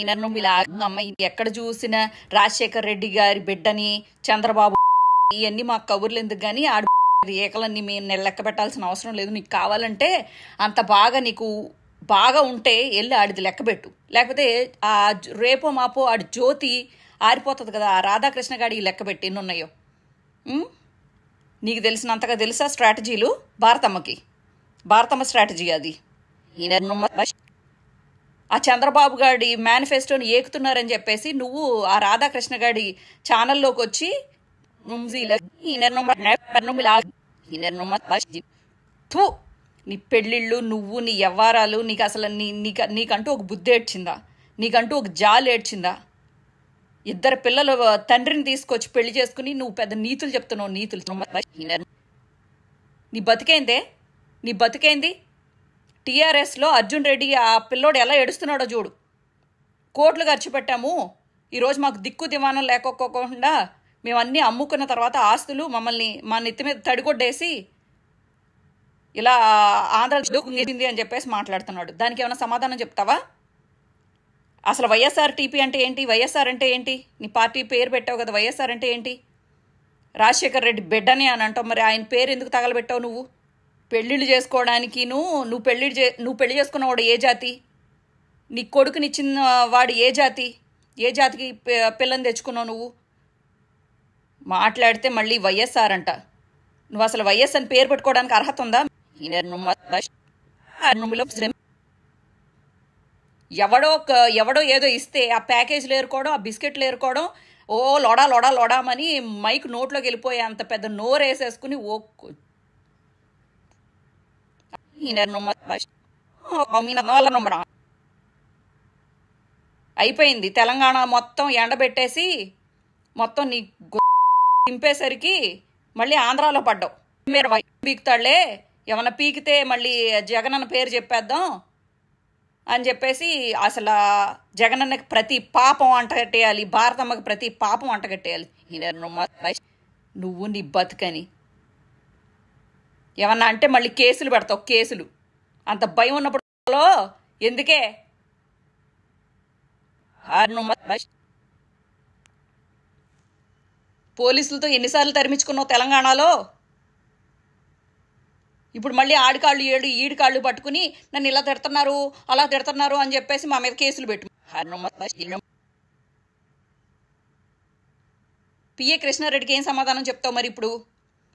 నన్ను ఇలా అమ్మాయి ఎక్కడ చూసిన రాజశేఖర్ రెడ్డి గారి బిడ్డని చంద్రబాబు ఇవన్నీ మాకు కబుర్లు ఎందుకు కానీ ఆడు ఏకలన్నీ మేము లెక్క పెట్టాల్సిన అవసరం లేదు. నీకు కావాలంటే అంత బాగా నీకు బాగా ఉంటే వెళ్ళి ఆడిది లెక్క పెట్టు. లేకపోతే ఆ రేపో మాపో ఆడి జ్యోతి ఆరిపోతుంది కదా. ఆ రాధాకృష్ణ గాడి లెక్క పెట్టి ఎన్ని ఉన్నాయో నీకు తెలిసినంతగా తెలుసా స్ట్రాటజీలు? భారతమ్మ స్ట్రాటజీ అది. ఆ చంద్రబాబు గారి మేనిఫెస్టోని ఏకుతున్నారని చెప్పేసి నువ్వు ఆ రాధాకృష్ణ గారి ఛానల్లోకి వచ్చి నీ పెళ్ళిళ్ళు నువ్వు నీ వ్యవహారాలు నీకు అసలు నీకంటూ ఒక బుద్ధి ఏడ్చిందా? నీకంటూ ఒక జాలి ఏడ్చిందా? ఇద్దరు పిల్లలు తండ్రిని తీసుకొచ్చి పెళ్లి చేసుకుని నువ్వు పెద్ద నీతులు చెప్తున్నావు. నీ బతికేంది? టీఆర్ఎస్లో అర్జున్ రెడ్డి ఆ పిల్లోడు ఎలా ఏడుస్తున్నాడో చూడు. కోట్లు ఖర్చు పెట్టాము, ఈరోజు మాకు దిక్కు దివానం లేకపోకుండా మేము అన్నీ అమ్ముకున్న తర్వాత ఆస్తులు మమ్మల్ని మా నెత్తి మీద తడిగొడ్డేసి ఇలా ఆంధ్రదేశ్ అని చెప్పేసి మాట్లాడుతున్నాడు. దానికి ఏమైనా సమాధానం చెప్తావా? అసలు వైఎస్ఆర్టీపీ అంటే ఏంటి? వైఎస్ఆర్ అంటే ఏంటి? నీ పార్టీ పేరు పెట్టావు కదా, వైఎస్ఆర్ అంటే ఏంటి? రాజశేఖర్ రెడ్డి బిడ్డని అని అంటావు, మరి ఆయన పేరు ఎందుకు తగలబెట్టావు? నువ్వు పెళ్ళిళ్ళు చేసుకోవడానికి నువ్వు పెళ్లి చేసుకున్నవాడు ఏ జాతి? నీ కొడుకునిచ్చిన వాడు ఏ జాతి? ఏ జాతికి పిల్లని తెచ్చుకున్నావు నువ్వు? మాట్లాడితే మళ్ళీ వైఎస్ఆర్ అంట. నువ్వు అసలు వైఎస్ అని పేరు పెట్టుకోవడానికి అర్హత ఉందా? ఎవడో ఏదో ఇస్తే ఆ ప్యాకేజీలు ఏరుకోవడం, ఆ బిస్కెట్లు ఏరుకోవడం, ఓ లోడామని మైక్ నోట్లోకి వెళ్ళిపోయే అంత పెద్ద నోరు వేసేసుకుని అయిపోయింది. తెలంగాణ మొత్తం ఎండబెట్టేసి మొత్తం నీ దింపేసరికి మళ్ళీ ఆంధ్రాలో పడ్డావు. మీరు పీకుతాళ్లే, ఏమన్నా పీకితే మళ్ళీ జగనన్న పేరు చెప్పేద్దాం అని చెప్పేసి అసలు జగనన్నకి ప్రతి పాపం అంటగట్టేయాలి, భారతమ్మకి ప్రతి పాపం అంటగట్టేయాలి. నువ్వు నీ బతుకని ఏమన్నా అంటే మళ్ళీ కేసులు పెడతావు. కేసులు అంత భయం ఉన్నప్పుడు ఎందుకే? పోలీసులతో ఎన్నిసార్లు తరిమించుకున్నావు తెలంగాణలో? ఇప్పుడు మళ్ళీ ఆడికాళ్ళు ఈడికాళ్ళు పట్టుకుని నన్ను ఇలా తిడుతున్నారు అలా తిడుతున్నారు అని చెప్పేసి మా మీద కేసులు పెట్టు. పిఏ కృష్ణారెడ్డికి ఏం సమాధానం చెప్తావు మరి? ఇప్పుడు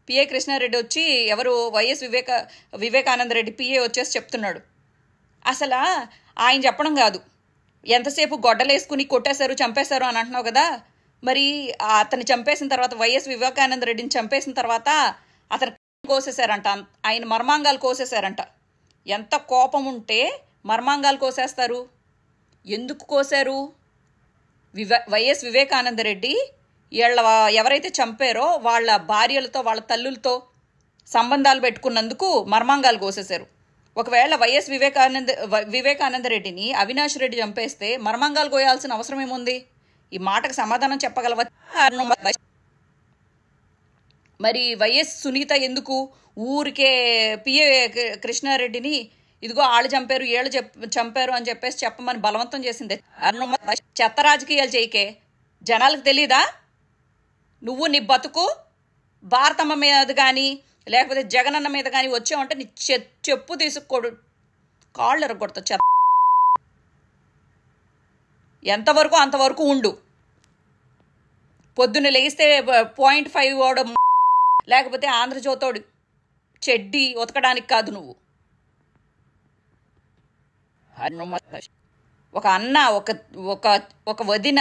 పిఏ కృష్ణారెడ్డి వచ్చి ఎవరు వైఎస్ వివేకానంద రెడ్డి పిఏ వచ్చేసి చెప్తున్నాడు. అసలు ఆయన చెప్పడం కాదు, ఎంతసేపు గొడ్డలేసుకుని కొట్టేశారు చంపేశారు అని అంటున్నావు కదా. మరి అతన్ని చంపేసిన తర్వాత వైఎస్ వివేకానంద రెడ్డిని చంపేసిన తర్వాత అతను కోసేశారంట, ఆయన మర్మాంగాలు కోసేశారంట. ఎంత కోపం ఉంటే మర్మాంగాలు కోసేస్తారు? ఎందుకు కోసారు? వైఎస్ వివేకానంద రెడ్డి ఎవరైతే చంపారో వాళ్ళ భార్యలతో వాళ్ళ తల్లులతో సంబంధాలు పెట్టుకున్నందుకు మర్మాంగాలు కోసేశారు. ఒకవేళ వైఎస్ వివేకానంద రెడ్డిని అవినాష్ రెడ్డి చంపేస్తే మర్మాంగాలు కోయాల్సిన అవసరం ఏముంది? ఈ మాటకు సమాధానం చెప్పగలవా? మరి వైఎస్ సునీత ఎందుకు ఊరికే పిఏ కృష్ణారెడ్డిని ఇదిగో వాళ్ళు చంపారు వీళ్ళు చంపారు అని చెప్పేసి చెప్పమని బలవంతం చేసింది? చెత్త రాజకీయాలు చేయకే, జనాలకు తెలీదా? నువ్వు నీ బతుకు భారతమ్మ మీద కానీ లేకపోతే జగనన్న మీద కానీ వచ్చావంటే నీ చెప్పు తీసుకోడు, కాళ్ళు ఎరగొడతా. చెత్త ఎంతవరకు అంతవరకు ఉండు. పొద్దున్న లేస్తే 0.5 ఓవడం, లేకపోతే ఆంధ్రజ్యోతోడు చెడ్డి ఉతకడానికి కాదు నువ్వు. ఒక అన్న, ఒక వదిన,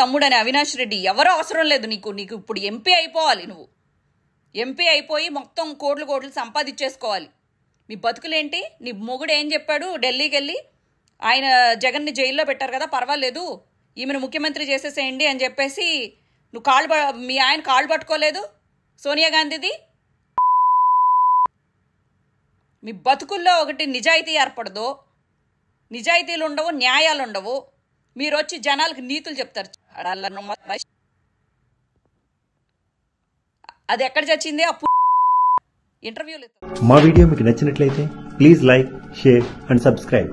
తమ్ముడని అవినాష్ రెడ్డి ఎవరో అవసరం లేదు నీకు. ఇప్పుడు ఎంపీ అయిపోవాలి. నువ్వు ఎంపీ అయిపోయి మొత్తం కోట్లు సంపాదించేసుకోవాలి. మీ బతుకులేంటి? నీ మొగుడు ఏం చెప్పాడు? ఢిల్లీకి వెళ్ళి ఆయన జగన్ని జైల్లో పెట్టారు కదా, పర్వాలేదు ఈమెను ముఖ్యమంత్రి చేసేసేయండి అని చెప్పేసి నువ్వు మీ ఆయన కాళ్ళు పట్టుకోలేదు సోనియా గాంధీది. మీ బతుకుల్లో ఒకటి నిజాయితీ ఏర్పడదు, నిజాయితీలు ఉండవు, న్యాయాలు ఉండవు. మీరు వచ్చి జనాలకు నీతులు చెప్తారు. అది ఎక్కడ చచ్చింది? ఇంటర్వ్యూలు. మా వీడియో మీకు నచ్చినట్లయితే please like, share and subscribe.